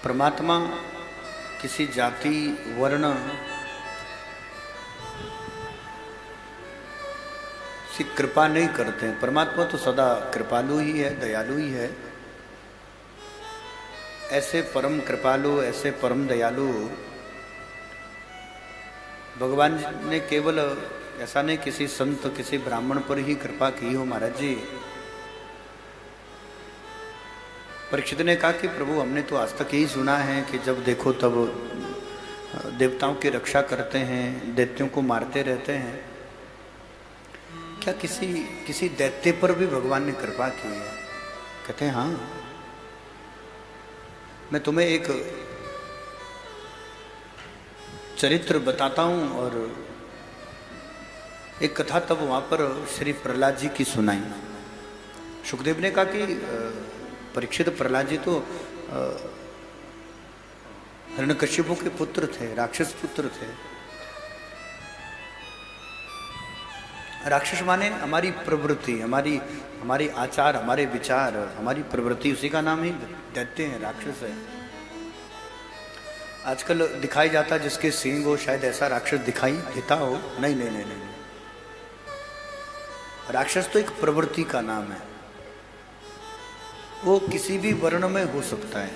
परमात्मा किसी जाति वर्ण से कृपा नहीं करते हैं। परमात्मा तो सदा कृपालु ही है, दयालु ही है। ऐसे परम कृपालु, ऐसे परम दयालु भगवान ने केवल ऐसा नहीं किसी संत किसी ब्राह्मण पर ही कृपा की हो महाराज जी। परीक्षित ने कहा कि प्रभु हमने तो आज तक यही सुना है कि जब देखो तब देवताओं की रक्षा करते हैं, दैत्यों को मारते रहते हैं। क्या किसी दैत्य पर भी भगवान ने कृपा की है? कहते हैं हाँ। मैं तुम्हें एक चरित्र बताता हूं और एक कथा तब वहां पर श्री प्रहलाद जी की सुनाई। सुखदेव ने कहा कि परीक्षित प्रहलाद जी तो हिरण्यकश्यप के पुत्र थे, राक्षस पुत्र थे। राक्षस माने हमारी प्रवृत्ति, हमारी आचार, हमारे विचार, हमारी प्रवृत्ति, उसी का नाम ही दैत्य है, राक्षस है। आजकल दिखाई जाता जिसके सींग हो शायद ऐसा राक्षस दिखाई देता हो। नहीं नहीं नहीं नहीं, राक्षस तो एक प्रवृत्ति का नाम है। वो किसी भी वर्ण में हो सकता है।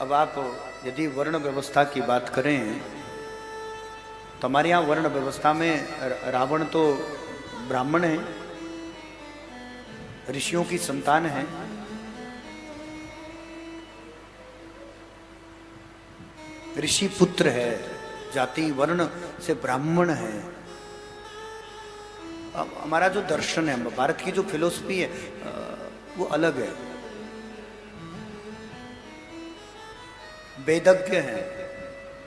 अब आप यदि वर्ण व्यवस्था की बात करें तो हमारे यहाँ वर्ण व्यवस्था में रावण तो ब्राह्मण है, ऋषियों की संतान है। ऋषि पुत्र है, जाति वर्ण से ब्राह्मण है। अब हमारा जो दर्शन है, भारत की जो फिलोसफी है वो अलग है। वेदज्ञ है,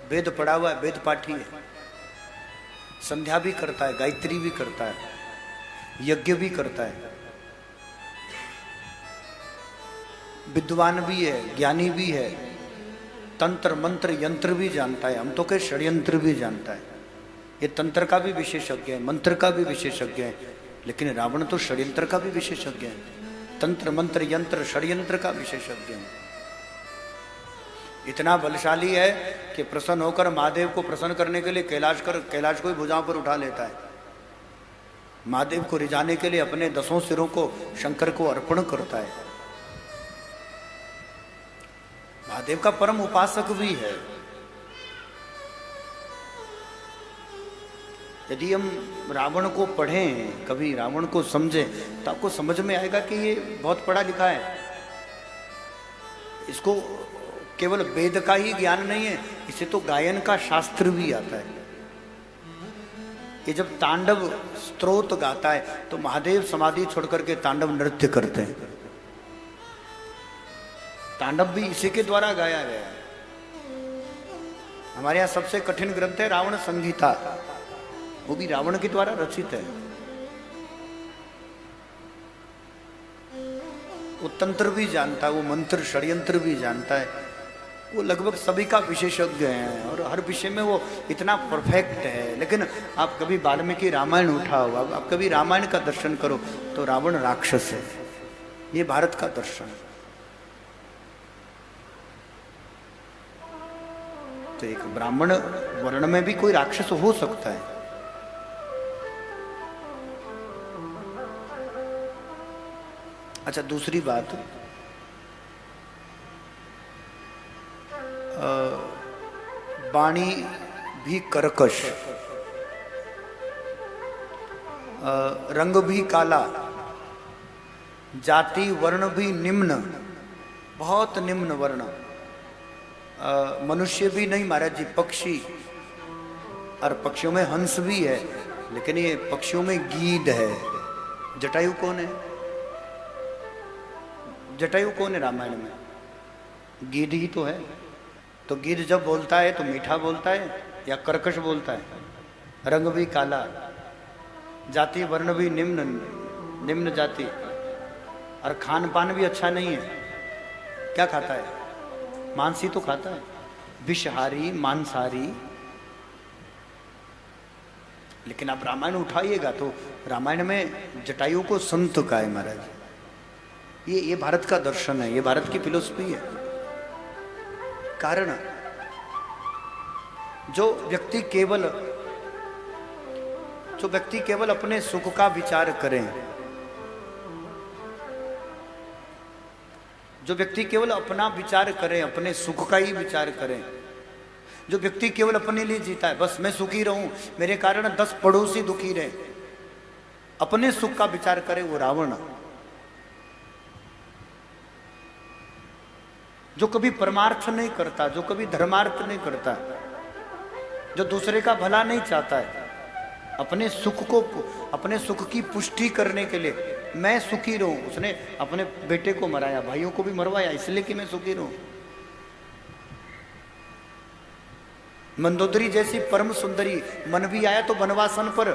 वेद पढ़ा हुआ है, वेद पाठी है, संध्या भी करता है, गायत्री भी करता है, यज्ञ भी करता है, विद्वान भी है, ज्ञानी भी है, तंत्र मंत्र यंत्र भी जानता है। हम तो कहे षड्यंत्र भी जानता है। ये तंत्र का भी विशेषज्ञ है, मंत्र का भी विशेषज्ञ है, लेकिन रावण तो षड्यंत्र का भी विशेषज्ञ है। तंत्र मंत्र यंत्र षड्यंत्र का विशेषज्ञ है। इतना बलशाली है कि प्रसन्न होकर महादेव को प्रसन्न करने के लिए कैलाश को ही भुजाओं पर उठा लेता है। महादेव को रिझाने के लिए अपने 10 सिरों को शंकर को अर्पण करता है। महादेव का परम उपासक भी है। यदि हम रावण को पढ़ें, कभी रावण को समझें, तो आपको समझ में आएगा कि ये बहुत पढ़ा लिखा है। इसको केवल वेद का ही ज्ञान नहीं है, इसे तो गायन का शास्त्र भी आता है। ये जब तांडव स्तोत्र गाता है तो महादेव समाधि छोड़कर के तांडव नृत्य करते हैं। तांडव भी इसी के द्वारा गाया गया है। हमारे यहाँ सबसे कठिन ग्रंथ है रावण संहिता, वो भी रावण के द्वारा रचित है। वो तंत्र भी जानता है, वो मंत्र षड्यंत्र भी जानता है। वो लगभग सभी का विशेषज्ञ है और हर विषय में वो इतना परफेक्ट है। लेकिन आप कभी वाल्मीकि रामायण उठाओ, आप कभी रामायण का दर्शन करो तो रावण राक्षस है। ये भारत का दर्शन है। तो एक ब्राह्मण वर्ण में भी कोई राक्षस हो सकता है। अच्छा, दूसरी बात, वाणी भी कर्कश, रंग भी काला, जाति वर्ण भी निम्न, बहुत निम्न वर्ण, मनुष्य भी नहीं महाराज जी, पक्षी, और पक्षियों में हंस भी है, लेकिन ये पक्षियों में गीध है। जटायु कौन है? जटायु कौन है रामायण में? गीध ही तो है। तो गीध जब बोलता है तो मीठा बोलता है या कर्कश बोलता है? रंग भी काला, जाति वर्ण भी निम्न जाति, और खान पान भी अच्छा नहीं है। क्या खाता है? मांस ही तो खाता है, विषहारी मांसाहारी। लेकिन आप रामायण उठाइएगा तो रामायण में जटायु को संत का है महाराज। ये भारत का दर्शन है, ये भारत की फिलोसफी है। कारण जो व्यक्ति केवल अपने सुख का विचार करें, जो व्यक्ति केवल अपना विचार करें, अपने सुख का ही विचार करें, जो व्यक्ति केवल अपने लिए जीता है, बस मैं सुखी रहूं, मेरे कारण 10 पड़ोसी दुखी रहे, अपने सुख का विचार करे, वो रावण। जो कभी परमार्थ नहीं करता, जो कभी धर्मार्थ नहीं करता, जो दूसरे का भला नहीं चाहता है, अपने सुख की पुष्टि करने के लिए मैं सुखी रहूं, उसने अपने बेटे को मराया, भाइयों को भी मरवाया, इसलिए कि मैं सुखी रहूं। मंदोदरी जैसी परम सुंदरी मन भी आया तो वनवासन पर,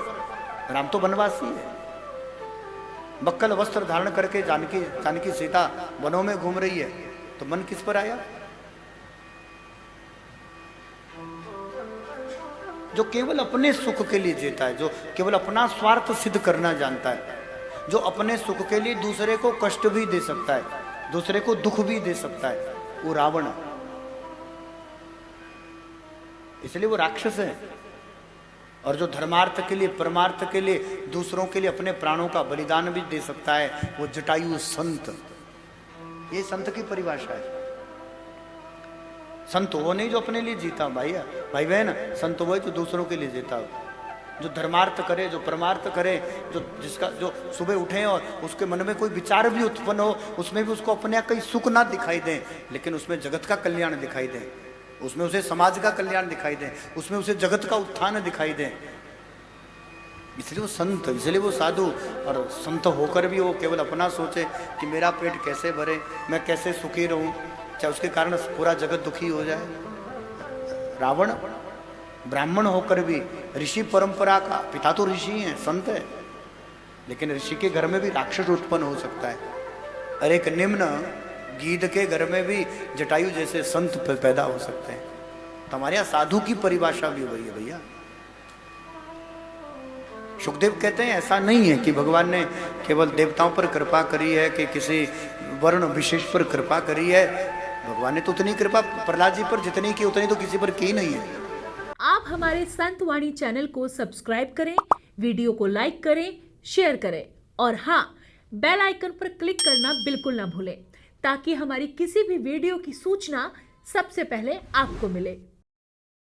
राम तो वनवासी है। बक्कल वस्त्र धारण करके जानकी सीता वनों में घूम रही है, तो मन किस पर आया? जो केवल अपने सुख के लिए जीता है, जो केवल अपना स्वार्थ सिद्ध करना जानता है, जो अपने सुख के लिए दूसरे को कष्ट भी दे सकता है, दूसरे को दुख भी दे सकता है, वो रावण है। इसलिए वो राक्षस है। और जो धर्मार्थ के लिए, परमार्थ के लिए, दूसरों के लिए अपने प्राणों का बलिदान भी दे सकता है, वो जटायु संत। ये संत की परिभाषा है। संत वो नहीं जो अपने लिए जीता, भाई बहन, संत वो है जो दूसरों के लिए जीता हो, जो धर्मार्थ करे, जो परमार्थ करे, जो सुबह उठे और उसके मन में कोई विचार भी उत्पन्न हो, उसमें भी उसको अपने कहीं सुख ना दिखाई दे, लेकिन उसमें जगत का कल्याण दिखाई दे, उसमें उसे समाज का कल्याण दिखाई दे, उसमें उसे जगत का उत्थान दिखाई दे। इसलिए वो संत, इसलिए वो साधु। और संत होकर भी वो केवल अपना सोचे कि मेरा पेट कैसे भरे, मैं कैसे सुखी रहूं, चाहे उसके कारण पूरा जगत दुखी हो जाए। रावण ब्राह्मण होकर भी, ऋषि परंपरा का पिता तो ऋषि है, संत है, लेकिन ऋषि के घर में भी राक्षस उत्पन्न हो सकता है। और एक निम्न गीध के घर में भी जटायु जैसे संत पैदा हो सकते हैं। तो हमारे यहाँ साधु की परिभाषा भी वही है भैया। सुखदेव कहते हैं ऐसा नहीं है कि भगवान ने केवल देवताओं पर कृपा करी है कि किसी वर्ण विशेष पर कृपा करी है। भगवान ने तो उतनी कृपा प्रहलाद जी पर जितनी की, उतनी तो किसी पर की नहीं है। आप हमारे संत वाणी चैनल को सब्सक्राइब करें, वीडियो को लाइक करें, शेयर करें और हाँ, बेल आइकन पर क्लिक करना बिल्कुल ना भूलें, ताकि हमारी किसी भी वीडियो की सूचना सबसे पहले आपको मिले।